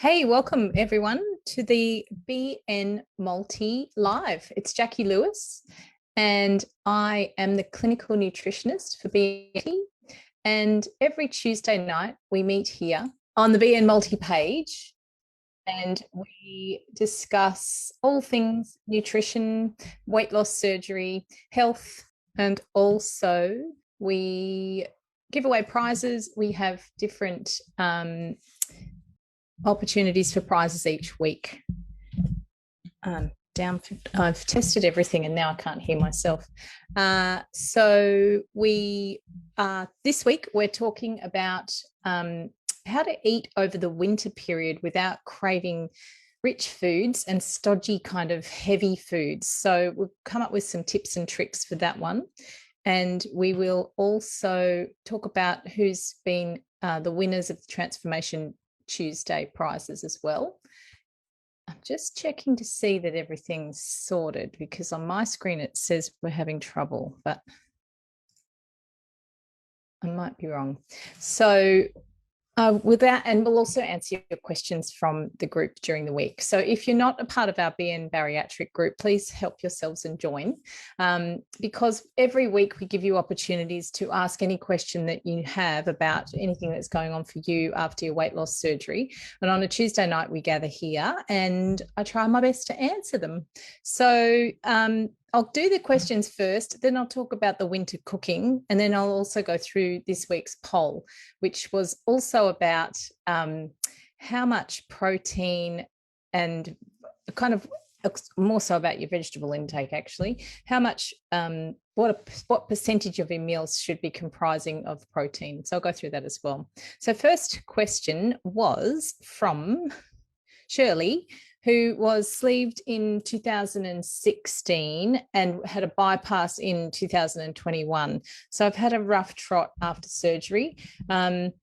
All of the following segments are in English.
Hey, welcome everyone to the BN Multi Live. It's Jacqui Lewis, and I am the clinical nutritionist for BN. And every Tuesday night, we meet here on the BN Multi page and we discuss all things nutrition, weight loss surgery, health, and also we give away prizes. We have different opportunities for prizes each week. I've tested everything and now I can't hear myself. So this week we're talking about how to eat over the winter period without craving rich foods and stodgy kind of heavy foods. So we've come up with some tips and tricks for that one. And we will also talk about who's been the winners of the Transformation Tuesday prizes as well. I'm just checking to see that everything's sorted because on my screen it says we're having trouble, but I might be wrong. So with that, and we'll also answer your questions from the group during the week. So if you're not a part of our BN Bariatric group, please help yourselves and join, because every week we give you opportunities to ask any question that you have about anything that's going on for you after your weight loss surgery. And on a Tuesday night, we gather here and I try my best to answer them. So I'll do the questions first, then I'll talk about the winter cooking, and then I'll also go through this week's poll, which was also about how much protein and kind of more so about your vegetable intake, actually, how much, what percentage of your meals should be comprising of protein. So I'll go through that as well. So first question was from Shirley, who was sleeved in 2016 and had a bypass in 2021. So I've had a rough trot after surgery. 10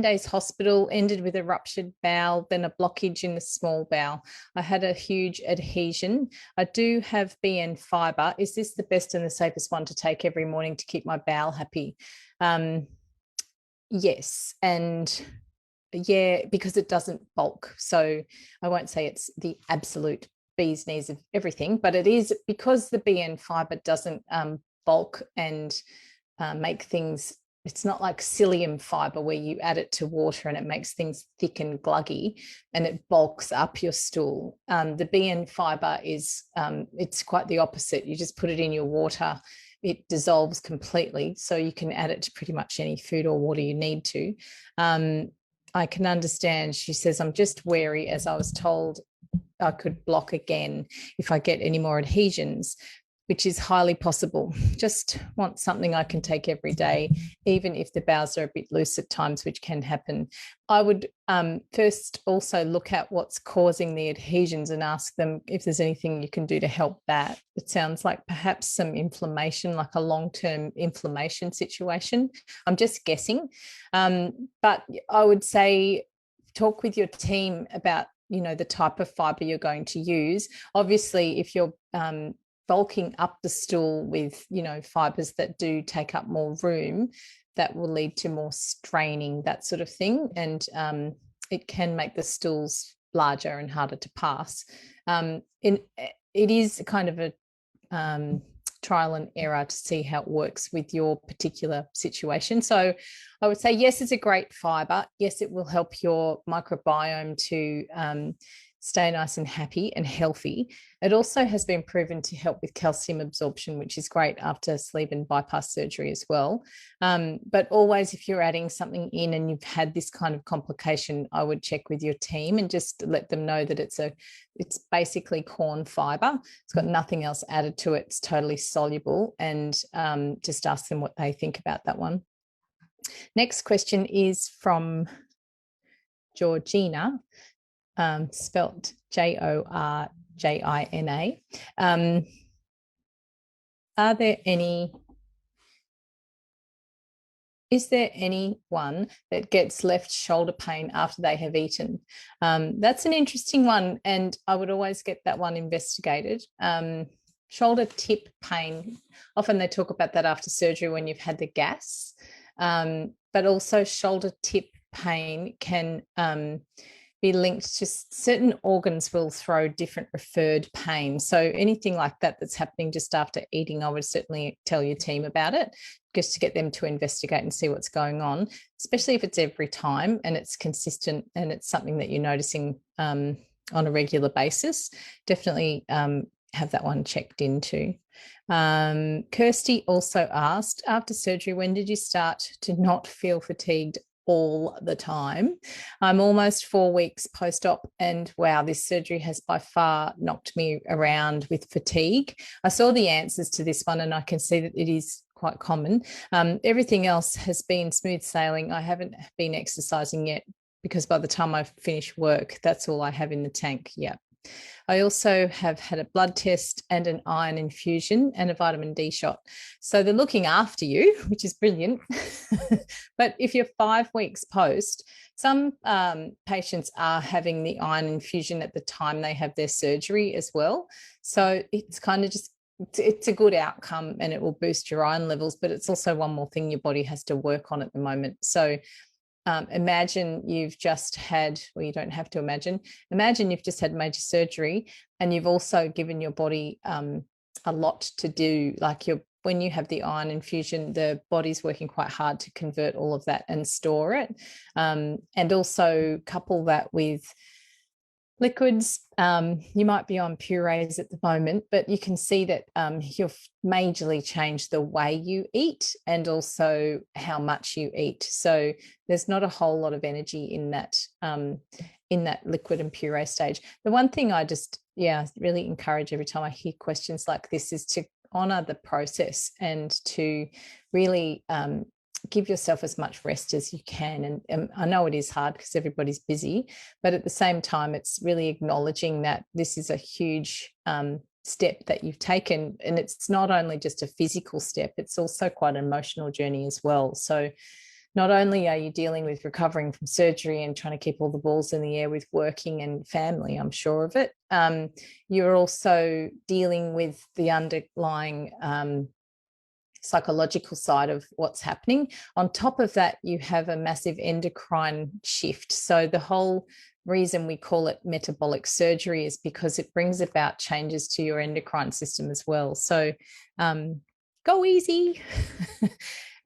days hospital, ended with a ruptured bowel, then a blockage in the small bowel. I had a huge adhesion. I do have BN fiber. Is this the best and the safest one to take every morning to keep my bowel happy? Yes. And yeah, because it doesn't bulk. So I won't say it's the absolute bee's knees of everything, but it is because the BN fiber doesn't bulk and make things. It's not like psyllium fiber where you add it to water and it makes things thick and gluggy and it bulks up your stool. The BN fiber is, it's quite the opposite. You just put it in your water, it dissolves completely. So you can add it to pretty much any food or water you need to. I can understand. She says, I'm just wary as I was told I could block again if I get any more adhesions, which is highly possible. Just want something I can take every day, even if the bowels are a bit loose at times, which can happen. I would first also look at what's causing the adhesions and ask them if there's anything you can do to help that. It sounds like perhaps some inflammation, like a long-term inflammation situation. I'm just guessing. But I would say talk with your team about, the type of fiber you're going to use. Obviously, if you're bulking up the stool with, fibers that do take up more room, that will lead to more straining, that sort of thing. And it can make the stools larger and harder to pass. It is kind of a trial and error to see how it works with your particular situation. So I would say, yes, it's a great fiber. Yes, it will help your microbiome to stay nice and happy and healthy. It also has been proven to help with calcium absorption, which is great after sleeve and bypass surgery as well. But always, if you're adding something in and you've had this kind of complication, I would check with your team and just let them know that it's basically corn fiber. It's got nothing else added to it. It's totally soluble, and just ask them what they think about that one. Next question is from Georgina. Spelt Jorjina. Is there anyone that gets left shoulder pain after they have eaten? That's an interesting one, and I would always get that one investigated. Shoulder tip pain, often they talk about that after surgery when you've had the gas, but also shoulder tip pain can be linked to certain organs will throw different referred pain. So anything like that that's happening just after eating, I would certainly tell your team about it, just to get them to investigate and see what's going on, especially if it's every time and it's consistent and it's something that you're noticing on a regular basis. Definitely have that one checked into. Kirsty also asked, after surgery, when did you start to not feel fatigued all the time? I'm almost 4 weeks post-op, and wow, this surgery has by far knocked me around with fatigue. I saw the answers to this one and I can see that it is quite common. Everything else has been smooth sailing. I haven't been exercising yet because by the time I finish work, that's all I have in the tank. Yeah. I also have had a blood test and an iron infusion and a vitamin D shot. So they're looking after you, which is brilliant. But if you're 5 weeks post, some patients are having the iron infusion at the time they have their surgery as well. So it's kind of just, it's a good outcome and it will boost your iron levels, but it's also one more thing your body has to work on at the moment. So imagine you've just had, well, you don't have to imagine you've just had major surgery and you've also given your body a lot to do. Like when you have the iron infusion, the body's working quite hard to convert all of that and store it. And also couple that with liquids. You might be on purees at the moment, but you can see that you've majorly changed the way you eat and also how much you eat. So there's not a whole lot of energy in that liquid and puree stage. The one thing I just, really encourage every time I hear questions like this is to honor the process and to really give yourself as much rest as you can. And I know it is hard because everybody's busy, but at the same time, it's really acknowledging that this is a huge step that you've taken. And it's not only just a physical step, it's also quite an emotional journey as well. So not only are you dealing with recovering from surgery and trying to keep all the balls in the air with working and family, I'm sure of it, you're also dealing with the underlying psychological side of what's happening. On top of that, you have a massive endocrine shift. So the whole reason we call it metabolic surgery is because it brings about changes to your endocrine system as well. So go easy.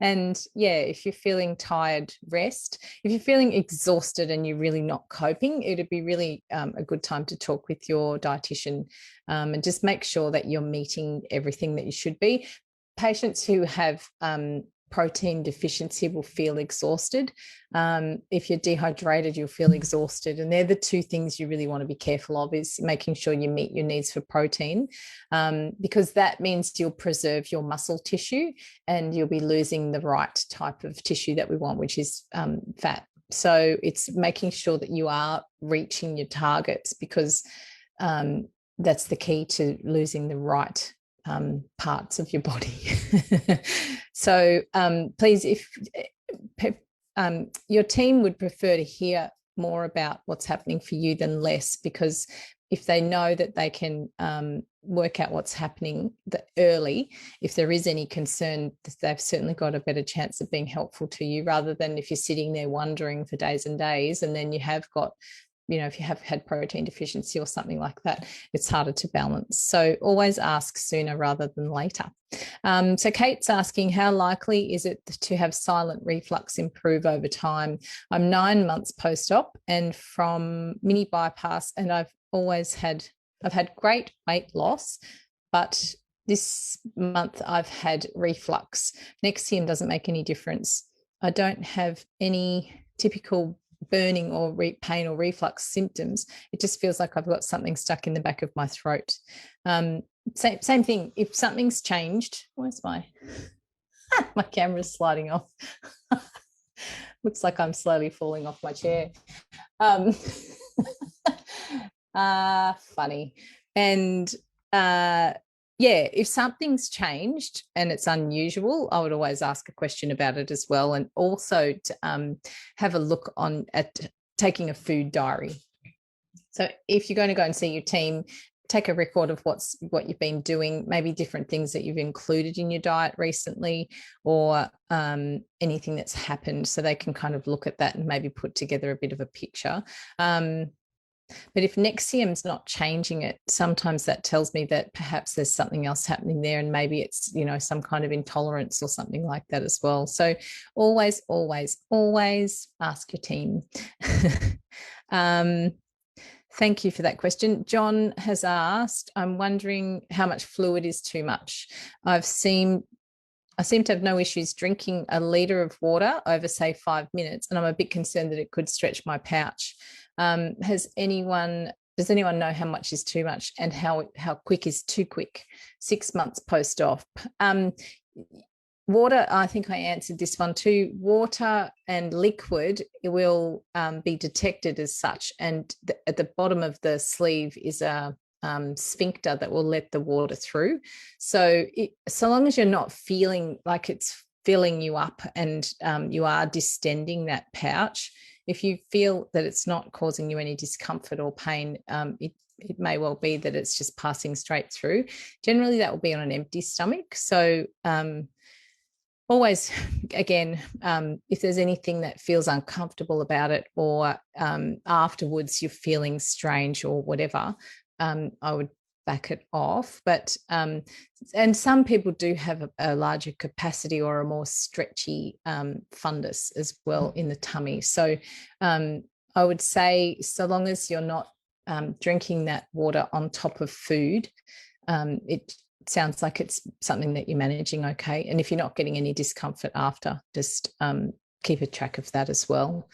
And if you're feeling tired, rest. If you're feeling exhausted and you're really not coping, it'd be really a good time to talk with your dietitian and just make sure that you're meeting everything that you should be. Patients who have protein deficiency will feel exhausted. If you're dehydrated, you'll feel exhausted. And they're the two things you really want to be careful of, is making sure you meet your needs for protein, because that means you'll preserve your muscle tissue and you'll be losing the right type of tissue that we want, which is fat. So it's making sure that you are reaching your targets, because that's the key to losing the right parts of your body. So please, if your team would prefer to hear more about what's happening for you than less, because if they know that they can work out what's happening early, if there is any concern, they've certainly got a better chance of being helpful to you, rather than if you're sitting there wondering for days and days and then you have got, if you have had protein deficiency or something like that, it's harder to balance. So always ask sooner rather than later. So Kate's asking, how likely is it to have silent reflux improve over time? I'm 9 months post-op and from mini bypass, and I've had great weight loss, but this month I've had reflux. Nexium doesn't make any difference. I don't have any typical burning or pain or reflux symptoms. It just feels like I've got something stuck in the back of my throat. Same thing. If something's changed, where's my camera's sliding off. Looks like I'm slowly falling off my chair. Funny. And if something's changed and it's unusual, I would always ask a question about it as well, and also to have a look at taking a food diary. So if you're going to go and see your team, take a record of what you've been doing, maybe different things that you've included in your diet recently, or anything that's happened, so they can kind of look at that and maybe put together a bit of a picture. But if Nexium's not changing it, sometimes that tells me that perhaps there's something else happening there, and maybe it's, some kind of intolerance or something like that as well. So always, always, always ask your team. Thank you for that question. John has asked, I'm wondering how much fluid is too much. I seem to have no issues drinking a litre of water over, say, 5 minutes, and I'm a bit concerned that it could stretch my pouch. Does anyone know how much is too much and how quick is too quick? 6 months post-op. Water, I think I answered this one too. Water and liquid, it will be detected as such, and at the bottom of the sleeve is a sphincter that will let the water through. So long as you're not feeling like it's filling you up and you are distending that pouch, if you feel that it's not causing you any discomfort or pain, it may well be that it's just passing straight through. Generally, that will be on an empty stomach. So always, again, if there's anything that feels uncomfortable about it, or afterwards you're feeling strange or whatever, I would back it off. But and some people do have a larger capacity or a more stretchy fundus as well in the tummy. So I would say, so long as you're not drinking that water on top of food, it sounds like it's something that you're managing okay. And if you're not getting any discomfort after, just keep a track of that as well.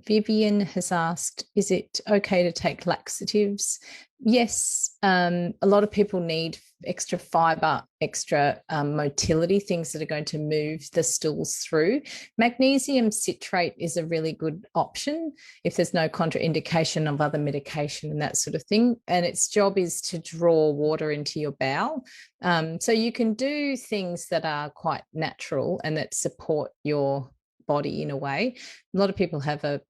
Vivian has asked, is it okay to take laxatives? Yes, a lot of people need extra fiber, extra motility, things that are going to move the stools through. Magnesium citrate is a really good option if there's no contraindication of other medication and that sort of thing. And its job is to draw water into your bowel. So you can do things that are quite natural and that support your body in a way. A lot of people have a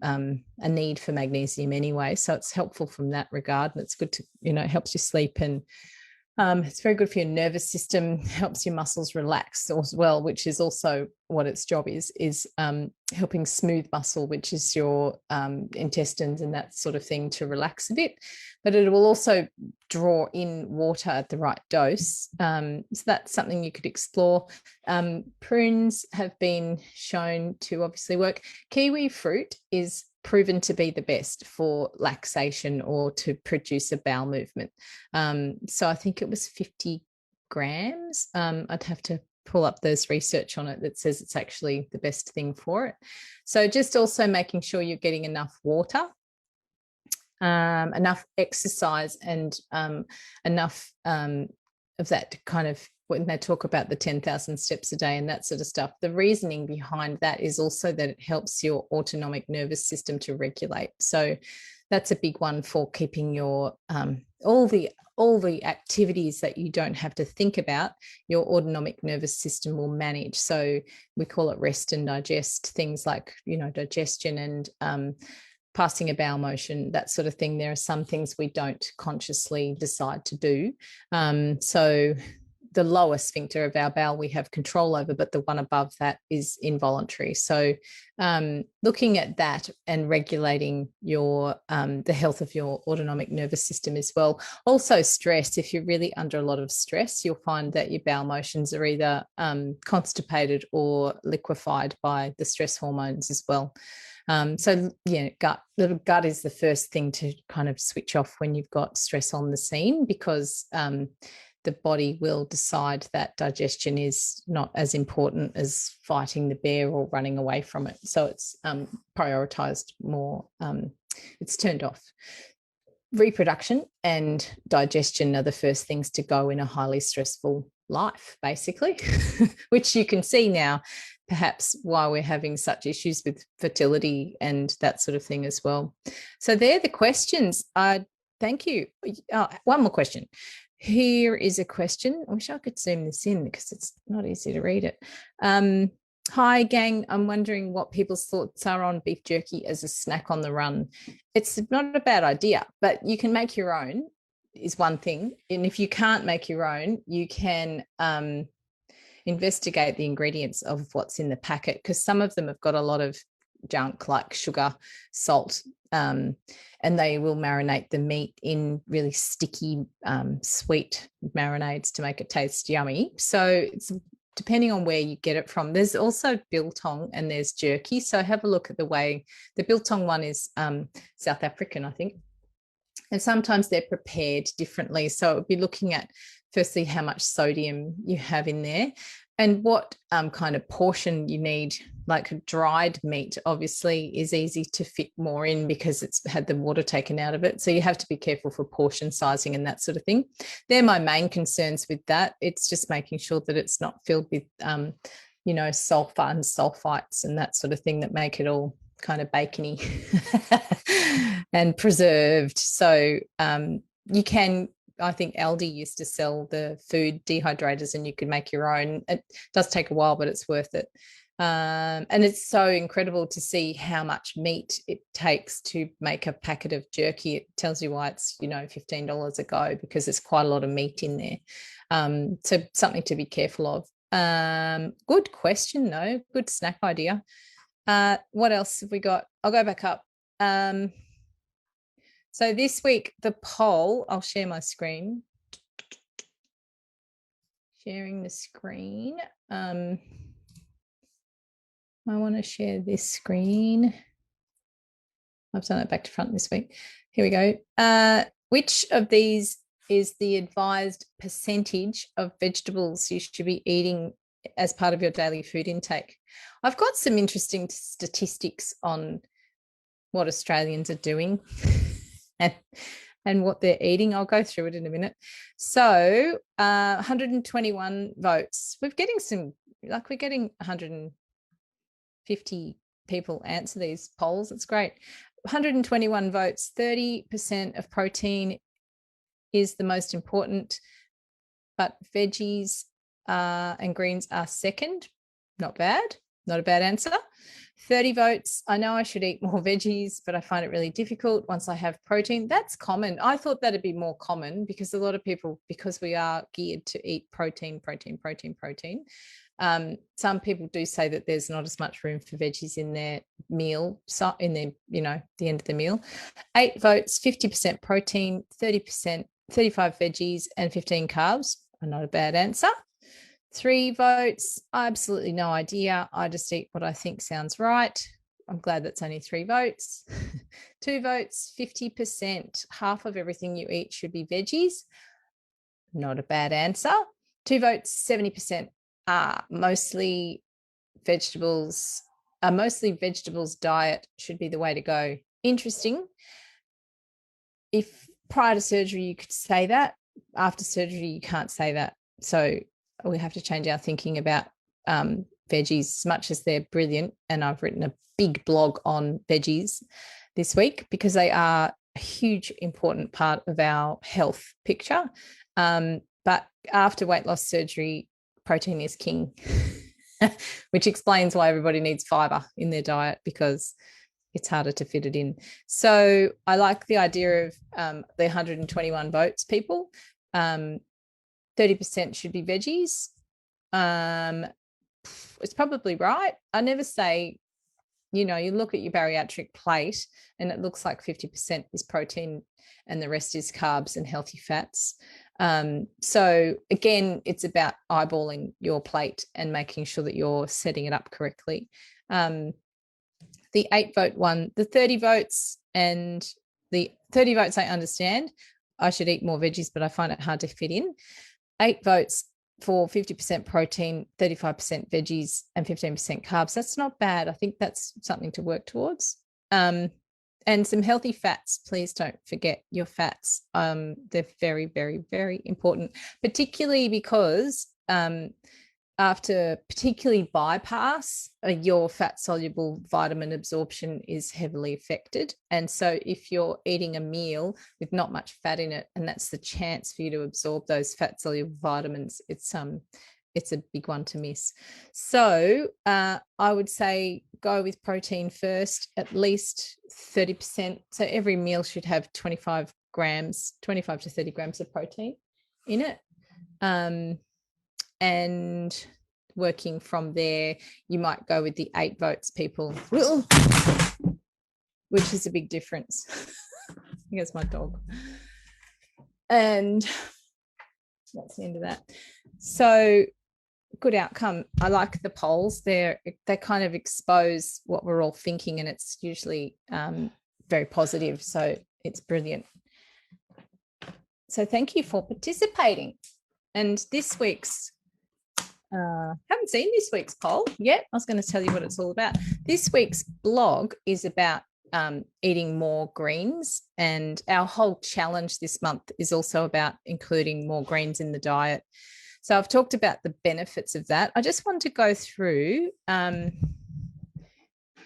need for magnesium anyway, so it's helpful from that regard, and it's good to, it helps you sleep, and it's very good for your nervous system, helps your muscles relax as well, which is also what its job is helping smooth muscle, which is your intestines and that sort of thing, to relax a bit. But it will also draw in water at the right dose. So that's something you could explore. Prunes have been shown to obviously work. Kiwi fruit is proven to be the best for laxation or to produce a bowel movement. So I think it was 50 grams. I'd have to pull up those research on it that says it's actually the best thing for it. So just also making sure you're getting enough water, enough exercise, and enough of that kind of, when they talk about the 10,000 steps a day and that sort of stuff, the reasoning behind that is also that it helps your autonomic nervous system to regulate. So that's a big one for keeping your all the activities that you don't have to think about, your autonomic nervous system will manage. So we call it rest and digest, things like, digestion and passing a bowel motion, that sort of thing. There are some things we don't consciously decide to do. So the lower sphincter of our bowel we have control over, but the one above that is involuntary. So looking at that and regulating your the health of your autonomic nervous system as well. Also stress, if you're really under a lot of stress, you'll find that your bowel motions are either constipated or liquefied by the stress hormones as well. So the gut is the first thing to kind of switch off when you've got stress on the scene, because the body will decide that digestion is not as important as fighting the bear or running away from it. So it's prioritized more, it's turned off. Reproduction and digestion are the first things to go in a highly stressful life, basically, which you can see now, perhaps why we're having such issues with fertility and that sort of thing as well. So they're the questions. Thank you. One more question. Here is a question. I wish I could zoom this in because it's not easy to read it. Hi, gang. I'm wondering what people's thoughts are on beef jerky as a snack on the run. It's not a bad idea, but you can make your own, is one thing. And if you can't make your own, you can investigate the ingredients of what's in the packet, because some of them have got a lot of junk like sugar, salt, and they will marinate the meat in really sticky, sweet marinades to make it taste yummy. So it's depending on where you get it from. There's also biltong and there's jerky. So have a look at the way the biltong one is South African, I think. And sometimes they're prepared differently. So it would be looking at firstly how much sodium you have in there and what kind of portion you need. Like dried meat obviously is easy to fit more in because it's had the water taken out of it. So you have to be careful for portion sizing and that sort of thing. They're my main concerns with that. It's just making sure that it's not filled with, sulfur and sulfites and that sort of thing that make it all kind of bacony and preserved. So you can, I think Aldi used to sell the food dehydrators and you could make your own. It does take a while, but it's worth it. And it's so incredible to see how much meat it takes to make a packet of jerky. It tells you why it's, $15 a go, because there's quite a lot of meat in there. So something to be careful of. Good question though. Good snack idea. What else have we got? I'll go back up. So this week, the poll, I'll share my screen. Sharing the screen. I want to share this screen. I've done it back to front this week. Here we go. Which of these is the advised percentage of vegetables you should be eating as part of your daily food intake? I've got some interesting statistics on what Australians are doing and what they're eating. I'll go through it in a minute. So 121 votes. We're getting 150 people answer these polls. It's great. 121 votes, 30% of protein is the most important, but veggies and greens are second. Not bad. Not a bad answer. 30 votes. I know I should eat more veggies, but I find it really difficult once I have protein. That's common. I thought that'd be more common because a lot of people, because we are geared to eat protein. Some people do say that there's not as much room for veggies in their meal, in their, the end of the meal. 8 votes, 50% protein, 30%, 35 veggies and 15 carbs. Not a bad answer. 3 votes, absolutely no idea. I just eat what I think sounds right. I'm glad that's only 3 votes. 2 votes, 50%. Half of everything you eat should be veggies. Not a bad answer. 2 votes, 70%. Mostly vegetables diet should be the way to go. Interesting. If prior to surgery you could say that, after surgery you can't say that. So we have to change our thinking about veggies, as much as they're brilliant. And I've written a big blog on veggies this week because they are a huge, important part of our health picture. But after weight loss surgery, protein is king, which explains why everybody needs fiber in their diet, because it's harder to fit it in. So I like the idea of the 121 votes, people. 30% should be veggies. It's probably right. I never say, you look at your bariatric plate and it looks like 50% is protein and the rest is carbs and healthy fats. So again, it's about eyeballing your plate and making sure that you're setting it up correctly. The 8 vote one, the 30 votes and the 30 votes, I understand. I should eat more veggies, but I find it hard to fit in. 8 votes for 50% protein, 35% veggies and 15% carbs. That's not bad. I think that's something to work towards. And some healthy fats. Please don't forget your fats. They're very, very, very important, particularly because after particularly bypass, your fat-soluble vitamin absorption is heavily affected. And so if you're eating a meal with not much fat in it, and that's the chance for you to absorb those fat-soluble vitamins, it's a big one to miss. So I would say go with protein first, at least 30%. So every meal should have 25 to 30 grams of protein in it. And working from there, you might go with the 8 votes people, which is a big difference. I think it's my dog. And that's the end of that. So good outcome. I like the polls. They kind of expose what we're all thinking, and it's usually very positive. So it's brilliant. So thank you for participating. And this week's, haven't seen this week's poll yet. I was going to tell you what it's all about. This week's blog is about eating more greens, and our whole challenge this month is also about including more greens in the diet. So I've talked about the benefits of that. I just want to go through,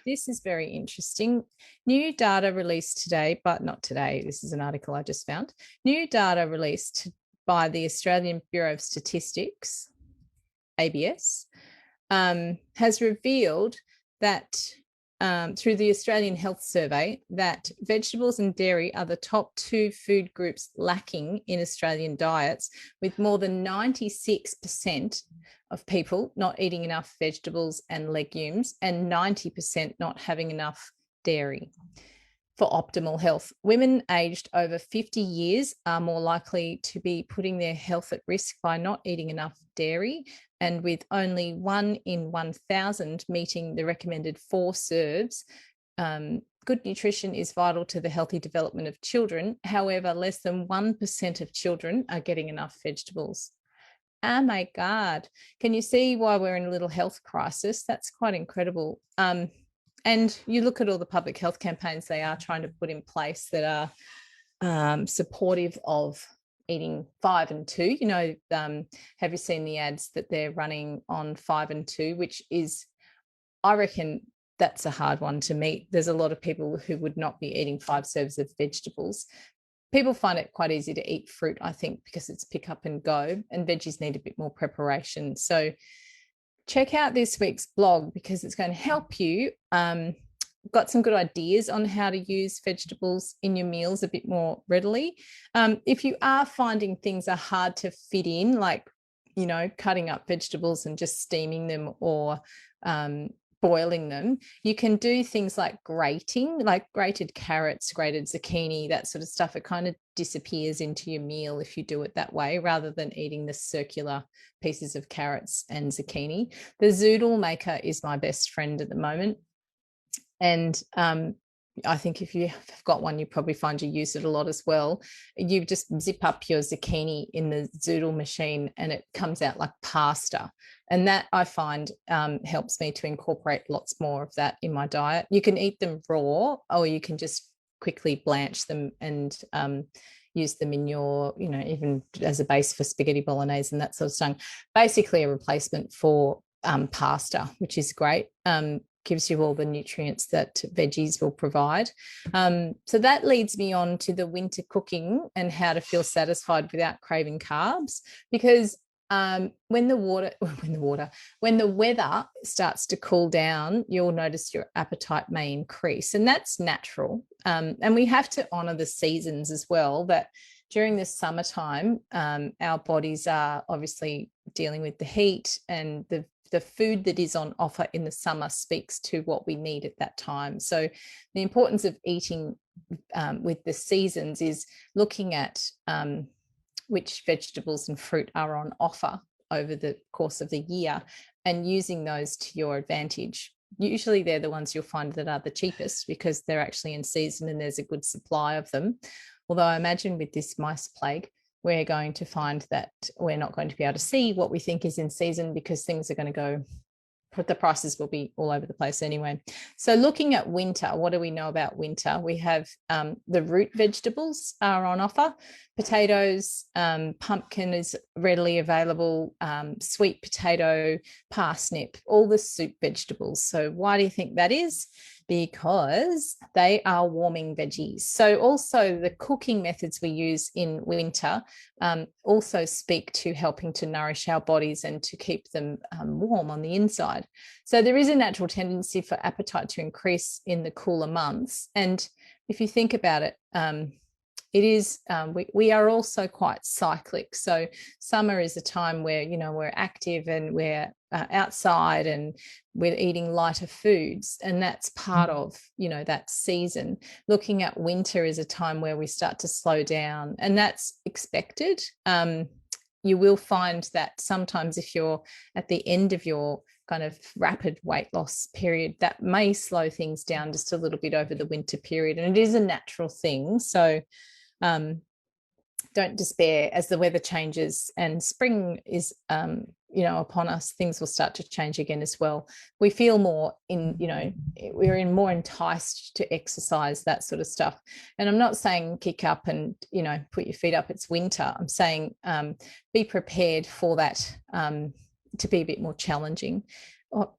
this is very interesting. New data released today, but not today. This is an article I just found. New data released by the Australian Bureau of Statistics, ABS, has revealed that through the Australian Health Survey, that vegetables and dairy are the top 2 food groups lacking in Australian diets, with more than 96% of people not eating enough vegetables and legumes and 90% not having enough dairy for optimal health. Women aged over 50 years are more likely to be putting their health at risk by not eating enough dairy, and with only 1 in 1,000 meeting the recommended 4 serves. Good nutrition is vital to the healthy development of children. However, less than 1% of children are getting enough vegetables. Oh my God. Can you see why we're in a little health crisis? That's quite incredible. And you look at all the public health campaigns they are trying to put in place that are supportive of eating 5 and 2. You know, have you seen the ads that they're running on 5 and 2, which is, I reckon that's a hard one to meet. There's a lot of people who would not be eating 5 serves of vegetables. People find it quite easy to eat fruit, I think, because it's pick up and go, and veggies need a bit more preparation. So check out this week's blog because it's going to help you. Got some good ideas on how to use vegetables in your meals a bit more readily. If you are finding things are hard to fit in, like, you know, cutting up vegetables and just steaming them or boiling them, you can do things like grating, like grated carrots, grated zucchini, that sort of stuff. It kind of disappears into your meal if you do it that way, rather than eating the circular pieces of carrots and zucchini. The zoodle maker is my best friend at the moment. And I think if you have got one, you probably find you use it a lot as well. You just zip up your zucchini in the zoodle machine and it comes out like pasta. And that I find helps me to incorporate lots more of that in my diet. You can eat them raw, or you can just quickly blanch them and use them in your, you know, even as a base for spaghetti bolognese and that sort of stuff. Basically a replacement for pasta, which is great. Gives you all the nutrients that veggies will provide. So that leads me on to the winter cooking and how to feel satisfied without craving carbs, because when the weather starts to cool down, you'll notice your appetite may increase, and that's natural. And we have to honor the seasons as well, that during the summertime, our bodies are obviously dealing with the heat, and the food that is on offer in the summer speaks to what we need at that time. So the importance of eating with the seasons is looking at which vegetables and fruit are on offer over the course of the year and using those to your advantage. Usually they're the ones you'll find that are the cheapest because they're actually in season and there's a good supply of them. Although I imagine with this mice plague, we're going to find that we're not going to be able to see what we think is in season because things are going to go, the prices will be all over the place anyway. So looking at winter, what do we know about winter? We have the root vegetables are on offer. Potatoes, pumpkin is readily available, sweet potato, parsnip, all the soup vegetables. So why do you think that is? Because they are warming veggies. So also the cooking methods we use in winter also speak to helping to nourish our bodies and to keep them warm on the inside. So there is a natural tendency for appetite to increase in the cooler months. And if you think about it, It is, we are also quite cyclic. So summer is a time where, we're active and we're outside and we're eating lighter foods. And that's part of, that season. Looking at winter is a time where we start to slow down, and that's expected. You will find that sometimes if you're at the end of your kind of rapid weight loss period, that may slow things down just a little bit over the winter period. And it is a natural thing. So don't despair as the weather changes and spring is upon us. Things will start to change again as well. We feel more we're more enticed to exercise, that sort of stuff. And I'm not saying kick up and put your feet up, it's winter. I'm saying be prepared for that to be a bit more challenging,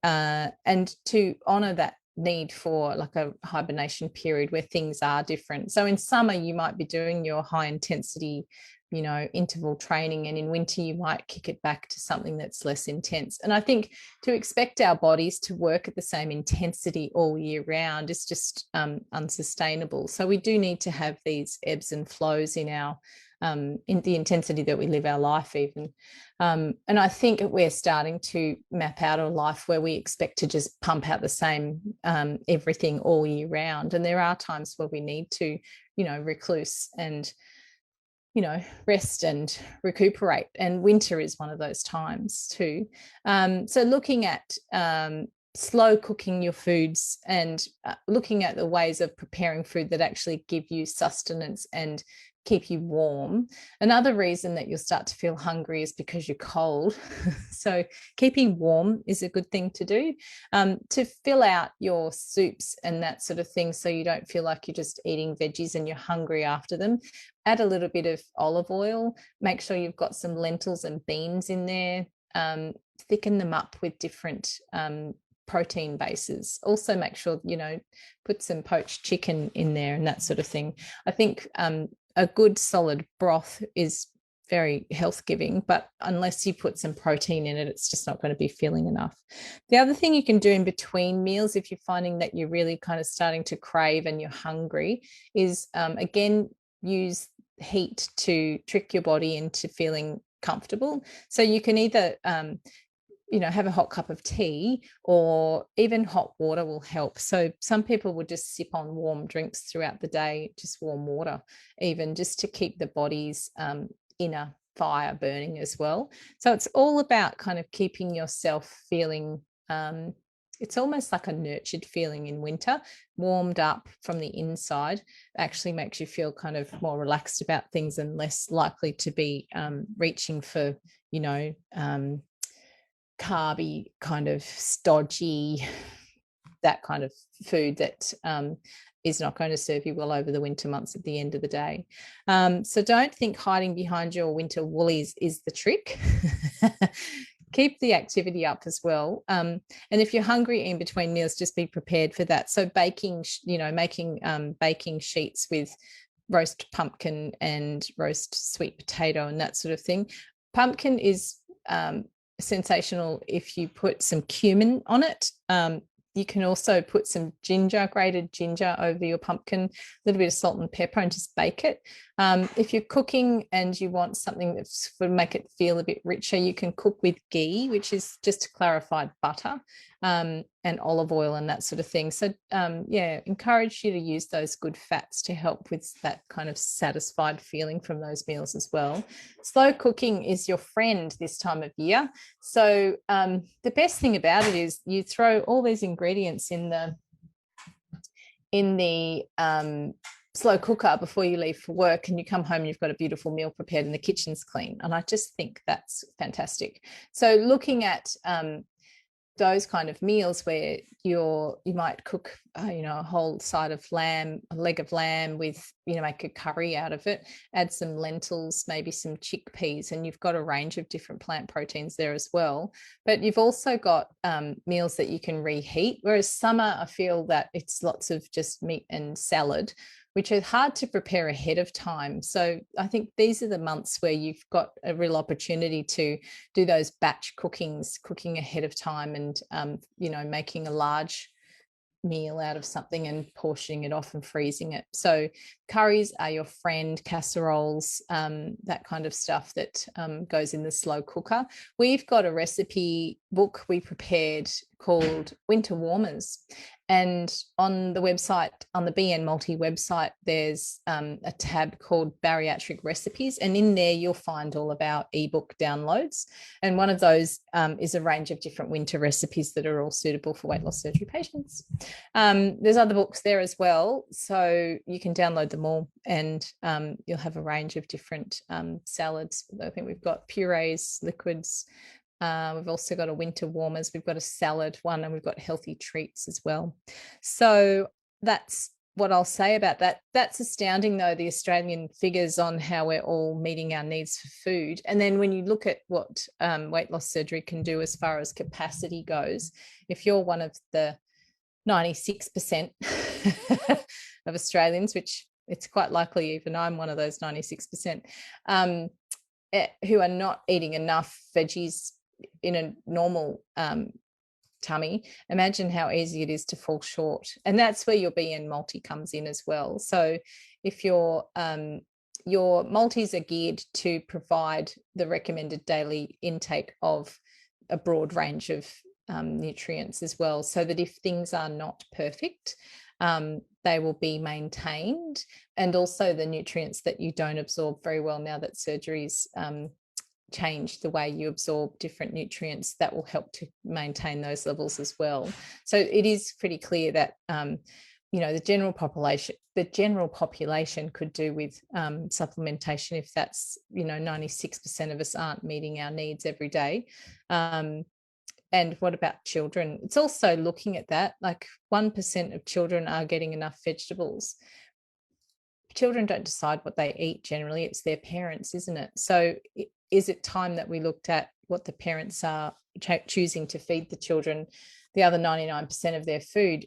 and to honor that need for like a hibernation period where things are different. So in summer you might be doing your high intensity interval training, and in winter you might kick it back to something that's less intense. And I think to expect our bodies to work at the same intensity all year round is just unsustainable. So we do need to have these ebbs and flows in our in the intensity that we live our life even. And I think we're starting to map out a life where we expect to just pump out the same everything all year round. And there are times where we need to, recluse and, rest and recuperate. And winter is one of those times too. So looking at slow cooking your foods and looking at the ways of preparing food that actually give you sustenance and keep you warm. Another reason that you'll start to feel hungry is because you're cold. So keeping warm is a good thing to do, to fill out your soups and that sort of thing, so you don't feel like you're just eating veggies and you're hungry after them. Add a little bit of olive oil. Make sure you've got some lentils and beans in there. Thicken them up with different protein bases. Also make sure, put some poached chicken in there and that sort of thing. I think a good solid broth is very health giving, but unless you put some protein in it, it's just not going to be filling enough. The other thing you can do in between meals, if you're finding that you're really kind of starting to crave and you're hungry, is again, use heat to trick your body into feeling comfortable. So you can either have a hot cup of tea, or even hot water will help. So some people will just sip on warm drinks throughout the day, just warm water, even just to keep the body's inner fire burning as well. So it's all about kind of keeping yourself feeling, it's almost like a nurtured feeling in winter. Warmed up from the inside actually makes you feel kind of more relaxed about things and less likely to be reaching for, carby, kind of stodgy, that kind of food that is not going to serve you well over the winter months at the end of the day. So don't think hiding behind your winter woolies is the trick. Keep the activity up as well. And if you're hungry in between meals, just be prepared for that. So baking, making baking sheets with roast pumpkin and roast sweet potato and that sort of thing. Pumpkin is sensational if you put some cumin on it. You can also put some grated ginger over your pumpkin, a little bit of salt and pepper, and just bake it. If you're cooking and you want something that's to make it feel a bit richer, you can cook with ghee, which is just clarified butter, and olive oil and that sort of thing. So encourage you to use those good fats to help with that kind of satisfied feeling from those meals as well. Slow cooking is your friend this time of year. So the best thing about it is you throw all these ingredients in the slow cooker before you leave for work, and you come home and you've got a beautiful meal prepared and the kitchen's clean. And I just think that's fantastic. So looking at those kind of meals where you might cook a whole side of lamb, a leg of lamb with, make a curry out of it, add some lentils, maybe some chickpeas, and you've got a range of different plant proteins there as well. But you've also got meals that you can reheat, whereas summer, I feel that it's lots of just meat and salad, which are hard to prepare ahead of time. So I think these are the months where you've got a real opportunity to do those batch cooking ahead of time, and making a large meal out of something and portioning it off and freezing it. So curries are your friend, casseroles, that kind of stuff that goes in the slow cooker. We've got a recipe book we prepared called Winter Warmers. And on the website, on the BN Multi website, there's a tab called Bariatric Recipes. And in there, you'll find all of our ebook downloads. And one of those is a range of different winter recipes that are all suitable for weight loss surgery patients. There's other books there as well. So you can download them all, and you'll have a range of different salads. I think we've got purees, liquids. We've also got a winter warmers, we've got a salad one, and we've got healthy treats as well. So that's what I'll say about that. That's astounding, though, the Australian figures on how we're all meeting our needs for food. And then when you look at what weight loss surgery can do as far as capacity goes, if you're one of the 96% of Australians, which it's quite likely even I'm one of those 96%, who are not eating enough veggies in a normal tummy, imagine how easy it is to fall short. And that's where your BN multi comes in as well. So if your multis are geared to provide the recommended daily intake of a broad range of nutrients as well, so that if things are not perfect, they will be maintained, and also the nutrients that you don't absorb very well now that surgeries change the way you absorb different nutrients, that will help to maintain those levels as well. So it is pretty clear that the general population could do with supplementation if that's 96% of us aren't meeting our needs every day. And what about children? It's also looking at that, like 1% of children are getting enough vegetables. Children don't decide what they eat generally, it's their parents, isn't it? So is it time that we looked at what the parents are choosing to feed the children, the other 99% of their food?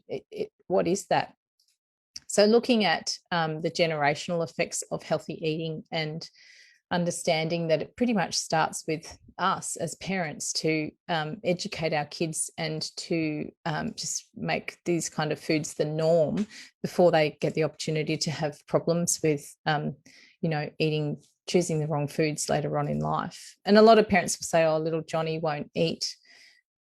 What is that? So looking at the generational effects of healthy eating, and understanding that it pretty much starts with us as parents to educate our kids and to just make these kind of foods the norm before they get the opportunity to have problems with choosing the wrong foods later on in life. And a lot of parents will say, oh, little Johnny won't eat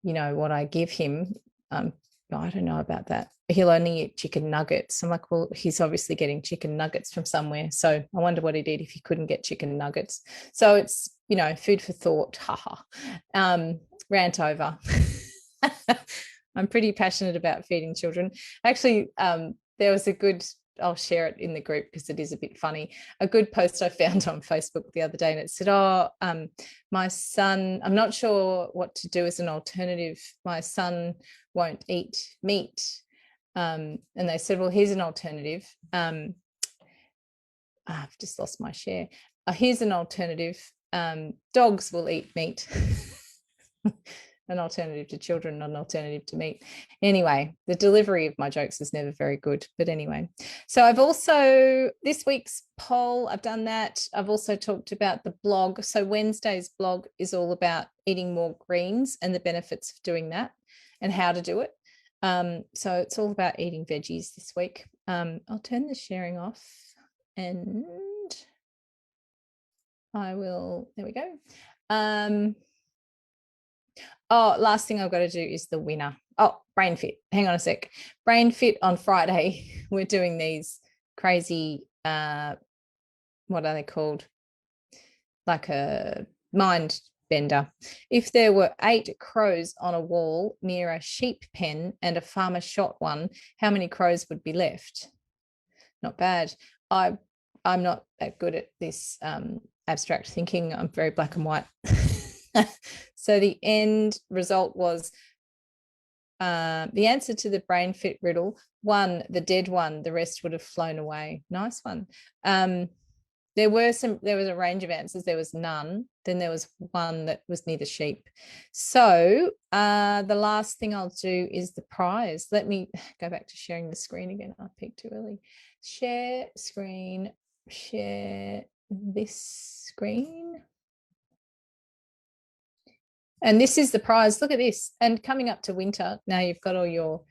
what I give him. I don't know about that. He'll only eat chicken nuggets. I'm like, well, he's obviously getting chicken nuggets from somewhere. So I wonder what he'd eat if he couldn't get chicken nuggets. So it's, food for thought. Rant over. I'm pretty passionate about feeding children. Actually, there was I'll share it in the group because it is a bit funny. A good post I found on Facebook the other day, and it said, my son, I'm not sure what to do as an alternative. My son won't eat meat. And they said, well, here's an alternative. I've just lost my share. Here's an alternative. Dogs will eat meat. An alternative to children, not an alternative to meat. Anyway, the delivery of my jokes is never very good. But anyway, so I've also, this week's poll, I've done that. I've also talked about the blog. So Wednesday's blog is all about eating more greens and the benefits of doing that and how to do it. So it's all about eating veggies this week. I'll turn the sharing off, and I will, there we go. Last thing I've got to do is the winner. Brain Fit. Hang on a sec. Brain Fit on Friday. We're doing these crazy, what are they called? Like a mind bender. If there were 8 crows on a wall near a sheep pen and a farmer shot one, how many crows would be left? Not bad. I'm not that good at this abstract thinking. I'm very black and white. So the end result was the answer to the brain fit riddle: 1, the dead one, the rest would have flown away. Nice one. There was a range of answers. There was none. Then there was one that was near the sheep. So the last thing I'll do is the prize. Let me go back to sharing the screen again. I peeked too early. Share screen, share this screen. And this is the prize. Look at this. And coming up to winter, now you've got all your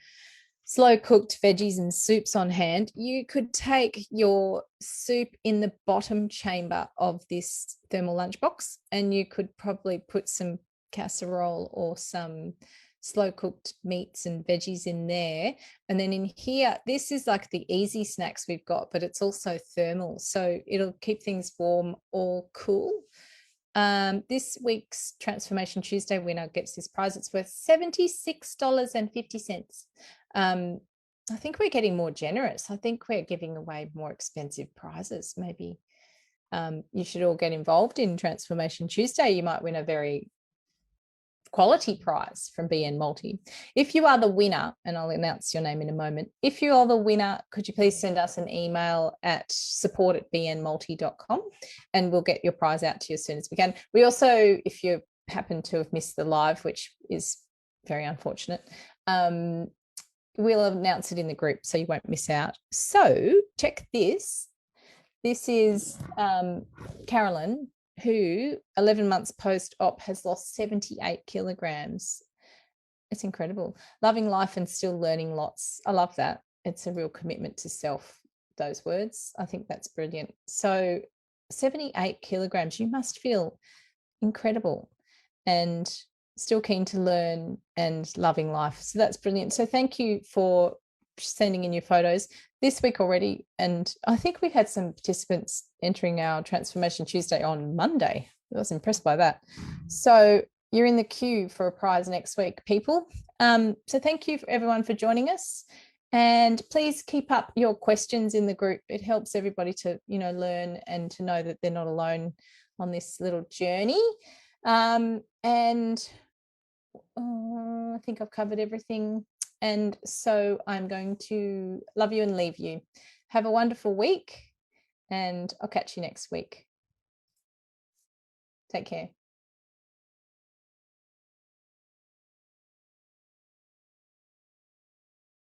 slow cooked veggies and soups on hand, you could take your soup in the bottom chamber of this thermal lunchbox, and you could probably put some casserole or some slow cooked meats and veggies in there. And then in here, this is like the easy snacks we've got, but it's also thermal. So it'll keep things warm or cool. This week's Transformation Tuesday winner gets this prize. It's worth $76.50. I think we're getting more generous. I think we're giving away more expensive prizes. Maybe you should all get involved in Transformation Tuesday. You might win a very quality prize from BN Multi. If you are the winner, and I'll announce your name in a moment, if you are the winner, could you please send us an email at support@bnmulti.com, and we'll get your prize out to you as soon as we can. We also, if you happen to have missed the live, which is very unfortunate, we'll announce it in the group so you won't miss out. So check this. This is Carolyn, who 11 months post-op has lost 78 kilograms. It's incredible. Loving life and still learning lots. I love that. It's a real commitment to self, those words. I think that's brilliant. So 78 kilograms, you must feel incredible and still keen to learn and loving life. So that's brilliant. So thank you for sending in your photos this week already. And I think we've had some participants entering our Transformation Tuesday on Monday. I was impressed by that. So you're in the queue for a prize next week, people. So thank you for everyone for joining us. And please keep up your questions in the group. It helps everybody to, learn and to know that they're not alone on this little journey. I think I've covered everything. And so I'm going to love you and leave you. Have a wonderful week, and I'll catch you next week. Take care.